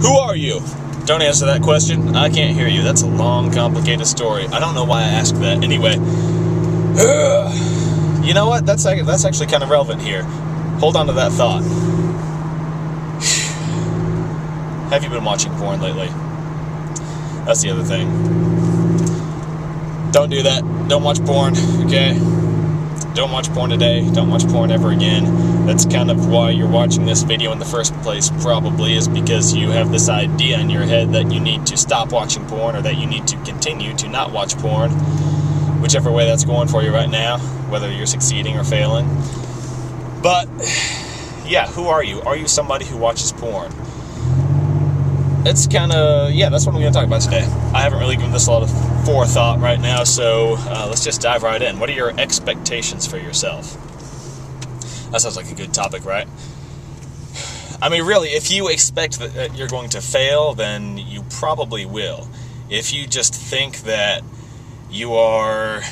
Who are you? Don't answer that question. I can't hear you. That's a long, complicated story. I don't know why I asked that. Anyway, you know what? That's actually kind of relevant here. Hold on to that thought. Have you been watching porn lately? That's the other thing. Don't do that. Don't watch porn, okay? Don't watch porn today. Don't watch porn ever again. That's kind of why you're watching this video in the first place, probably, is because you have this idea in your head that you need to stop watching porn or that you need to continue to not watch porn, whichever way that's going for you right now, whether you're succeeding or failing. But, yeah, who are you? Are you somebody who watches porn? It's kind of, yeah, that's what I'm going to talk about today. I haven't really given this a lot of forethought right now, so let's just dive right in. What are your expectations for yourself? That sounds like a good topic, right? I mean, really, if you expect that you're going to fail, then you probably will. If you just think that you are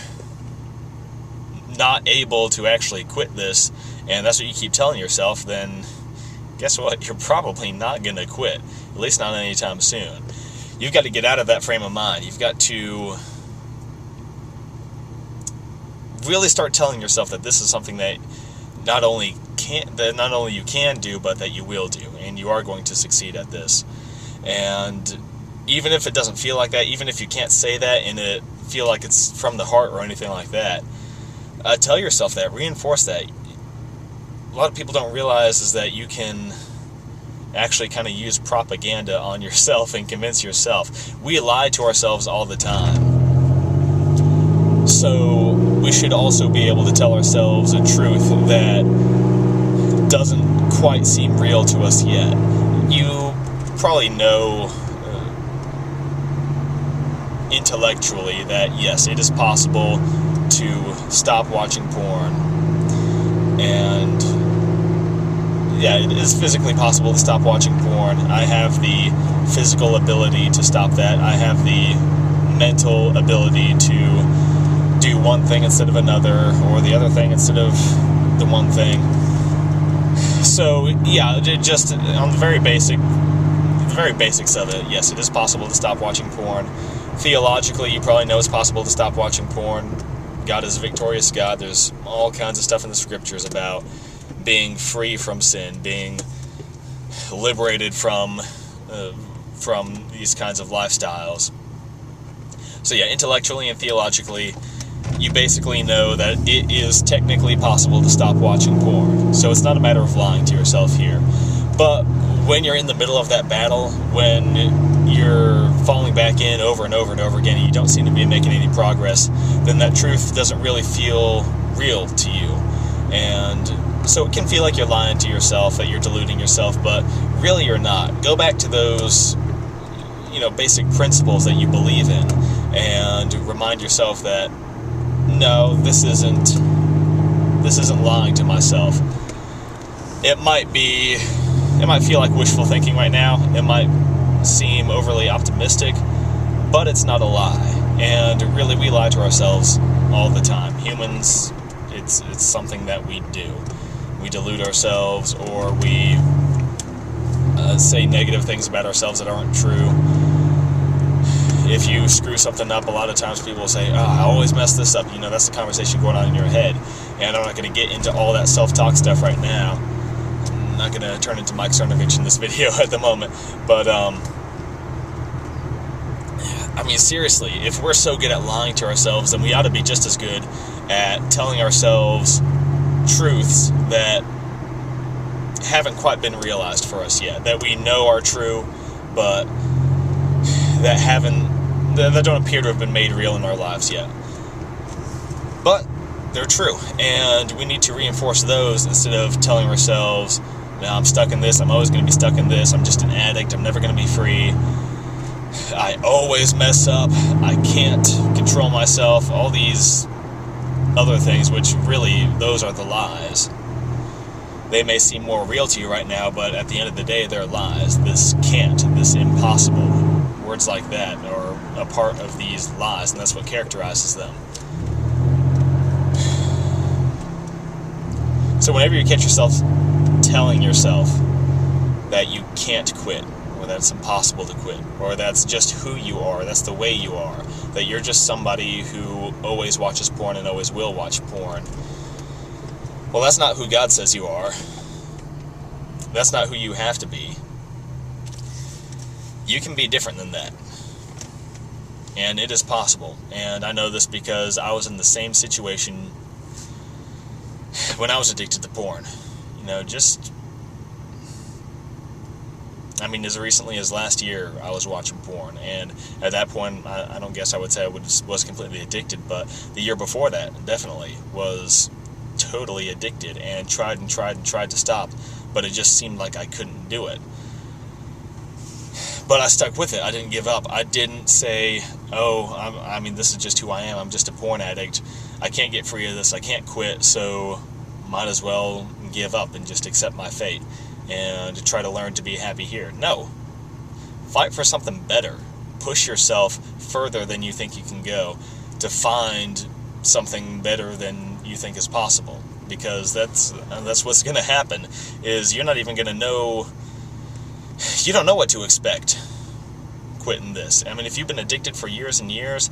not able to actually quit this, and that's what you keep telling yourself, then guess what? You're probably not going to quit. At least not anytime soon. You've got to get out of that frame of mind. You've got to really start telling yourself that this is something that not only you can do, but that you will do, and you are going to succeed at this. And even if it doesn't feel like that, even if you can't say that and it feel like it's from the heart or anything like that, tell yourself that, reinforce that. A lot of people don't realize is that you can actually kind of use propaganda on yourself and convince yourself. We lie to ourselves all the time. So we should also be able to tell ourselves a truth that doesn't quite seem real to us yet. You probably know intellectually that yes, it is possible to stop watching porn, and yeah, it is physically possible to stop watching porn. I have the physical ability to stop that. I have the mental ability to do one thing instead of another, or the other thing instead of the one thing. So yeah, just on the very basics of it, yes, it is possible to stop watching porn. Theologically, you probably know it's possible to stop watching porn. God is a victorious God. There's all kinds of stuff in the scriptures about being free from sin, being liberated from these kinds of lifestyles. So yeah, intellectually and theologically, you basically know that it is technically possible to stop watching porn. So it's not a matter of lying to yourself here. But when you're in the middle of that battle, when you're falling back in over and over and over again, and you don't seem to be making any progress, then that truth doesn't really feel real to you. And so it can feel like you're lying to yourself, that you're deluding yourself, but really you're not. Go back to those, basic principles that you believe in, and remind yourself that, no, this isn't lying to myself. It might feel like wishful thinking right now. It might seem overly optimistic, but it's not a lie. And really, we lie to ourselves all the time. Humans, it's something that we do. We delude ourselves, or we say negative things about ourselves that aren't true. If you screw something up, a lot of times people will say, oh, I always mess this up. That's the conversation going on in your head. And I'm not going to get into all that self-talk stuff right now. I'm not going to turn into Mike Cernovich in this video at the moment. But, seriously, if we're so good at lying to ourselves, then we ought to be just as good at telling ourselves truths that haven't quite been realized for us yet, that we know are true, but that don't appear to have been made real in our lives yet. But they're true, and we need to reinforce those instead of telling ourselves, no, I'm stuck in this, I'm always going to be stuck in this, I'm just an addict, I'm never going to be free, I always mess up, I can't control myself, all these other things, which really, those are the lies. They may seem more real to you right now, but at the end of the day, they're lies. This can't, this impossible, words like that are a part of these lies, and that's what characterizes them. So whenever you catch yourself telling yourself that you can't quit, or that it's impossible to quit, or that's just who you are, that's the way you are, that you're just somebody who always watches porn and always will watch porn. Well, that's not who God says you are. That's not who you have to be. You can be different than that. And it is possible. And I know this because I was in the same situation when I was addicted to porn. You know, as recently as last year, I was watching porn, and at that point, I don't guess I would say I was completely addicted, but the year before that, definitely, was totally addicted, and tried to stop, but it just seemed like I couldn't do it. But I stuck with it. I didn't give up. I didn't say, this is just who I am. I'm just a porn addict. I can't get free of this. I can't quit, so might as well give up and just accept my fate and try to learn to be happy here. No. Fight for something better. Push yourself further than you think you can go to find something better than you think is possible. Because that's what's going to happen, is you're not even going to know, you don't know what to expect quitting this. I mean, if you've been addicted for years and years,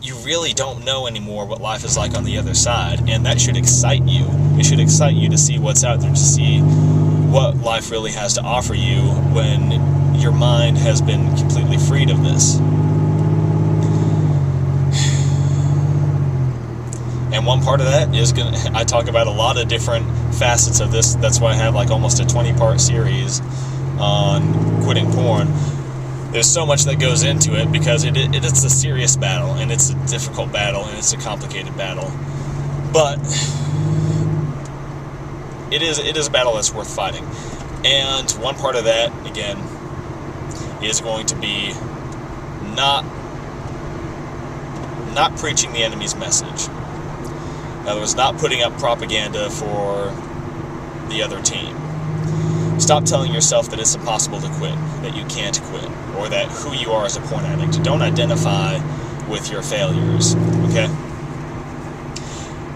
you really don't know anymore what life is like on the other side, and that should excite you. It should excite you to see what's out there, to see what life really has to offer you when your mind has been completely freed of this. And one part of that is I talk about a lot of different facets of this. That's why I have like almost a 20-part series on quitting porn. There's so much that goes into it because it's a serious battle, and it's a difficult battle, and it's a complicated battle. But it is a battle that's worth fighting. And one part of that, again, is going to be not preaching the enemy's message. In other words, not putting up propaganda for the other team. Stop telling yourself that it's impossible to quit, that you can't quit, or that who you are as a porn addict. Don't identify with your failures, okay?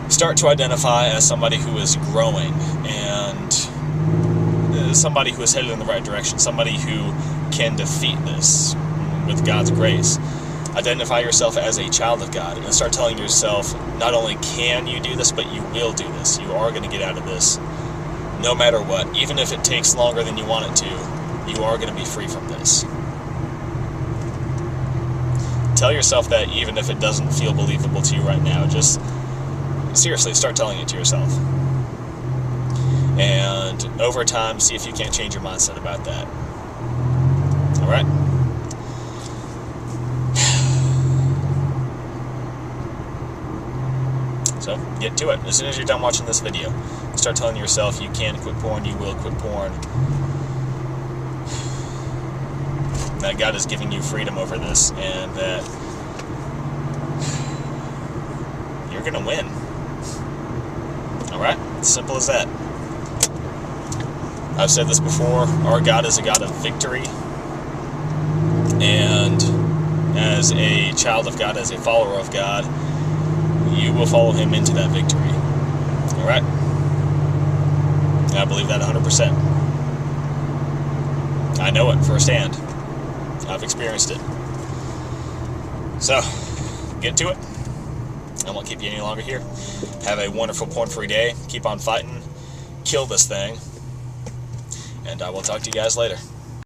Start to identify as somebody who is growing, and somebody who is headed in the right direction, somebody who can defeat this with God's grace. Identify yourself as a child of God, and start telling yourself, not only can you do this, but you will do this. You are going to get out of this. No matter what, even if it takes longer than you want it to, you are going to be free from this. Tell yourself that even if it doesn't feel believable to you right now. Just seriously, start telling it to yourself. And over time, see if you can't change your mindset about that. Alright? So, get to it. As soon as you're done watching this video, start telling yourself you can quit porn, you will quit porn. That God is giving you freedom over this, and that you're going to win. Alright? Simple as that. I've said this before, our God is a God of victory, and as a child of God, as a follower of God, you will follow Him into that victory. Alright? And I believe that 100%. I know it firsthand. I've experienced it. So, get to it. I won't keep you any longer here. Have a wonderful porn-free day. Keep on fighting. Kill this thing. And I will talk to you guys later.